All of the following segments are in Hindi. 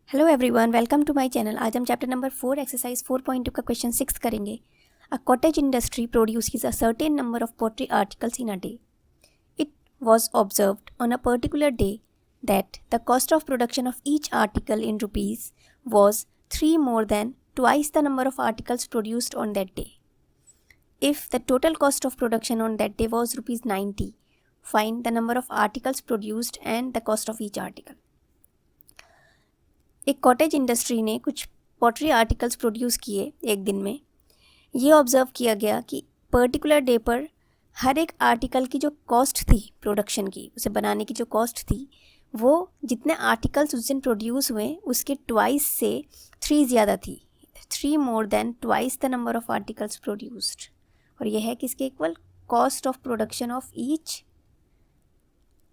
Hello everyone, welcome to my channel. आज हम चैप्टर नंबर 4 एक्सरसाइज 4.2 का क्वेश्चन 6 करेंगे। A cottage industry produces a certain number of pottery articles in a day. It was observed on a particular day that the cost of production of each article in rupees was 3 more than twice the number of articles produced on that day. If the total cost of production on that day was rupees 90, find the number of articles produced and the cost of each article. एक कॉटेज इंडस्ट्री ने कुछ पॉटरी आर्टिकल्स प्रोड्यूस किए एक दिन में। ये ऑब्ज़र्व किया गया कि पर्टिकुलर डे पर हर एक आर्टिकल की जो कॉस्ट थी प्रोडक्शन की, उसे बनाने की जो कॉस्ट थी, वो जितने आर्टिकल्स उस दिन प्रोड्यूस हुए उसके ट्वाइस से 3 ज़्यादा थी। 3 more than twice the number of articles produced. और यह है किसके equal? Cost of production of each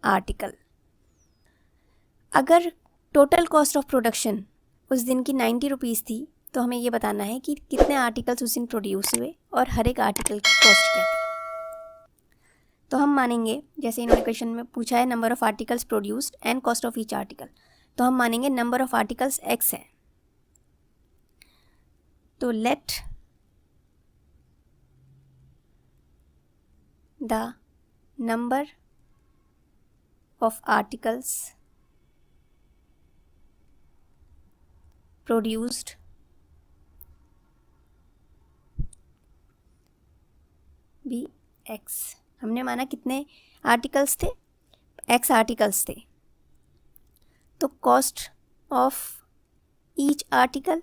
article. अगर टोटल कॉस्ट ऑफ प्रोडक्शन उस दिन की 90 रुपीज़ थी तो हमें ये बताना है कि कितने आर्टिकल्स उस दिन प्रोड्यूस हुए और हर एक आर्टिकल की कॉस्ट क्या थी। तो हम मानेंगे, जैसे इन्होंने क्वेश्चन में पूछा है number of articles produced and cost of each article, तो हम मानेंगे नंबर ऑफ आर्टिकल्स x है। तो let the number of articles produced भी x। हमने माना कितने आर्टिकल्स थे? x आर्टिकल्स थे। तो cost of each article,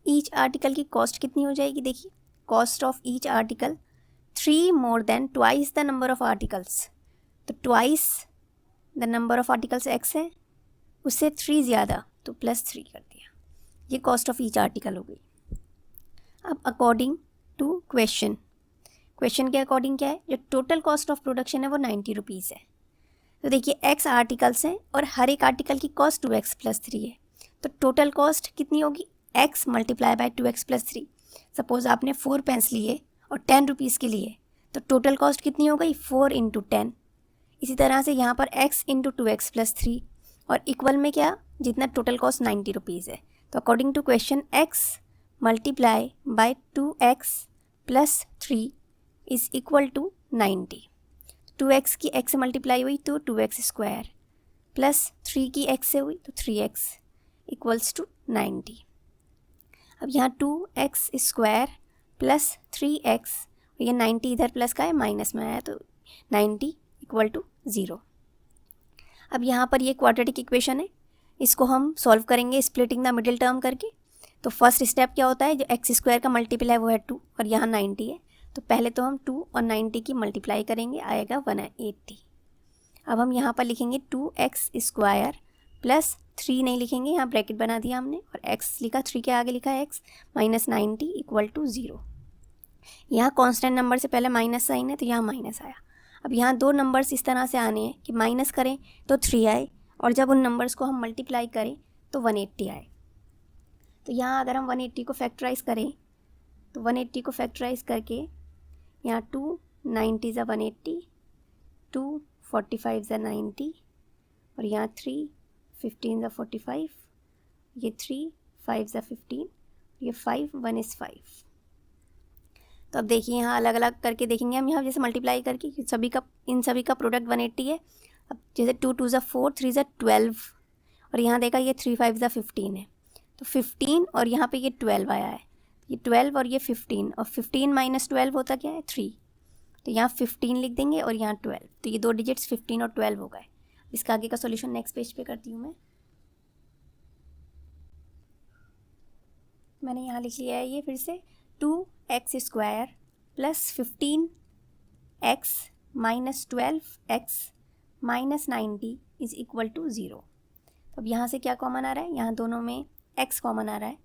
each article की कॉस्ट कितनी हो जाएगी? देखिए, cost of each article 3 more than twice the number of articles। तो twice the number of articles x है, उससे 3 ज़्यादा, तो +3 कर दिया। ये कॉस्ट ऑफ ईच आर्टिकल हो गई। अब अकॉर्डिंग टू क्वेश्चन के अकॉर्डिंग क्या है? जो टोटल कॉस्ट ऑफ प्रोडक्शन है वो 90 रुपीज़ है। तो देखिए x आर्टिकल्स हैं और हर एक आर्टिकल की कॉस्ट 2x + 3 है। तो टोटल कॉस्ट कितनी होगी? x × 2x + 3। सपोज आपने 4 पेन्स लिए और 10 रुपीज़ के लिए, तो टोटल कॉस्ट कितनी हो गई? 4 × 10। इसी तरह से यहाँ पर x × 2x + 3 और इक्वल में क्या? जितना टोटल कॉस्ट 90 रुपीज़ है। तो according to question x × 2x + 3 is equal to 90। 2x की x से मल्टीप्लाई हुई तो 2x² प्लस 3 की x से हुई तो 3x इक्वल्स टू 90। अब यहाँ 2x² प्लस 3x, ये 90 इधर प्लस का है, माइनस में आया तो 90 इक्वल टू 0। अब यहाँ पर ये क्वाड्रेटिक इक्वेशन है, इसको हम सॉल्व करेंगे स्प्लिटिंग द मिडिल टर्म करके। तो फर्स्ट स्टेप क्या होता है? जो x² का मल्टीपल है वो है 2 और यहाँ 90 है, तो पहले तो हम 2 और 90 की मल्टीप्लाई करेंगे, आएगा 180। अब हम यहाँ पर लिखेंगे 2x² प्लस 3 नहीं लिखेंगे, यहाँ ब्रैकेट बना दिया हमने और x लिखा, 3 के आगे लिखा है x माइनस 90 इक्वल टू 0। यहाँ कॉन्स्टेंट नंबर से पहले माइनस साइन है तो यहाँ माइनस आया। अब यहाँ दो नंबर्स इस तरह से आने हैं कि माइनस करें तो 3 आए और जब उन नंबर्स को हम मल्टीप्लाई करें तो 180 आए। तो यहाँ अगर हम 180 को फैक्टराइज करें तो 180 को फैक्टराइज करके यहाँ 2 90 ज़ा 180, 2 45 ज़ा 90 और यहाँ 3 15 ज़ा 45, ये 3 5 ज़ा 15, ये 5 1 is 5। तो अब देखिए यहाँ अलग अलग करके देखेंगे हम, यहाँ जैसे मल्टीप्लाई करके इन सभी का प्रोडक्ट 180 है। अब जैसे 2 2 ज़ा 4, 3 ज़ा 12 और यहाँ देखा ये 3 5 ज़ा 15 है, तो 15 और यहाँ पे ये 12 आया है, ये 12 और ये 15 और 15 माइनस 12 होता क्या है? 3। तो यहाँ 15 लिख देंगे और यहाँ 12, तो ये दो डिजिट्स 15 और 12 हो गए। इसका आगे का सॉल्यूशन नेक्स्ट पेज पे करती हूँ मैं। मैंने यहाँ लिख लिया है ये फिर से 2x² plus 15x minus 12x minus 90 is equal to 0। अब यहाँ से क्या कॉमन आ रहा है? यहाँ दोनों में x कॉमन आ रहा है,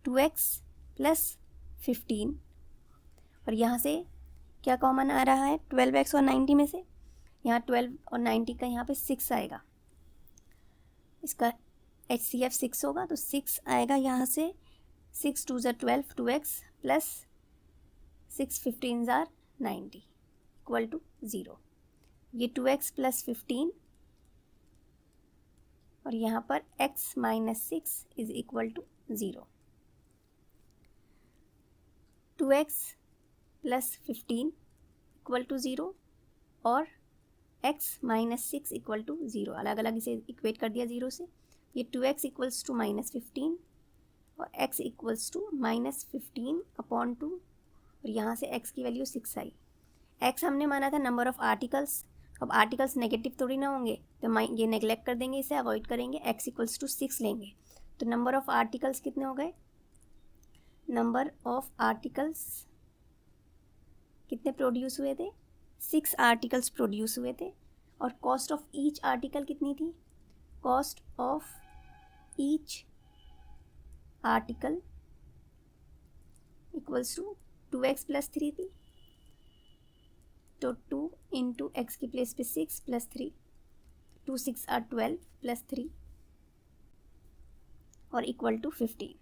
2x प्लस 15 और यहाँ से क्या कॉमन आ रहा है? 12x और 90 में से यहाँ 12 और 90 का यहाँ पे 6 आएगा, इसका HCF 6 होगा तो 6 आएगा यहाँ से। 6 2 ज़ा 12, 2x प्लस 6 15 ज़ा 90 इक्वल टू 0। ये 2x प्लस 15 और यहाँ पर x minus 6 is equal to 0। 2x plus 15 equal to 0 और x माइनस 6 इक्वल टू 0, अलग अलग इसे इक्वेट कर दिया 0 से। ये 2x इक्वल्स टू माइनस 15 और x equals to minus 15 upon 2, और यहाँ से x की वैल्यू 6 आई। x हमने माना था नंबर ऑफ़ आर्टिकल्स, अब आर्टिकल्स नेगेटिव थोड़ी ना होंगे, तो ये नेगलेक्ट कर देंगे, इसे अवॉइड करेंगे, x इक्वल्स टू 6 लेंगे। तो नंबर ऑफ़ आर्टिकल्स कितने हो गए? नंबर ऑफ़ आर्टिकल्स कितने प्रोड्यूस हुए थे? 6 आर्टिकल्स प्रोड्यूस हुए थे। और कॉस्ट ऑफ ईच आर्टिकल कितनी थी? Cost of each article equals to 2x plus 3 थी, तो 2 इंटू एक्स की प्लेस पे 6 प्लस 3, 2 6 आर 12 प्लस 3 और इक्वल टू 15।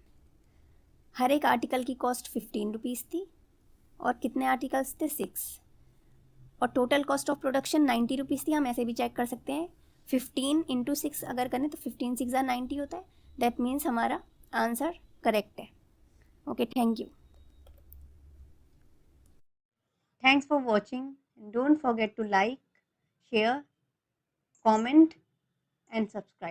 हर एक आर्टिकल की कॉस्ट 15 रुपीज़ थी और कितने आर्टिकल्स थे? 6, और total cost of production 90 rupees थी। हम ऐसे भी चेक कर सकते हैं, 15 इंटू 6 अगर करें तो 15 6 90 होता है। दैट मीन्स हमारा आंसर करेक्ट है। Okay, thank you. Thanks for watching. Don't forget to like, share, comment and subscribe.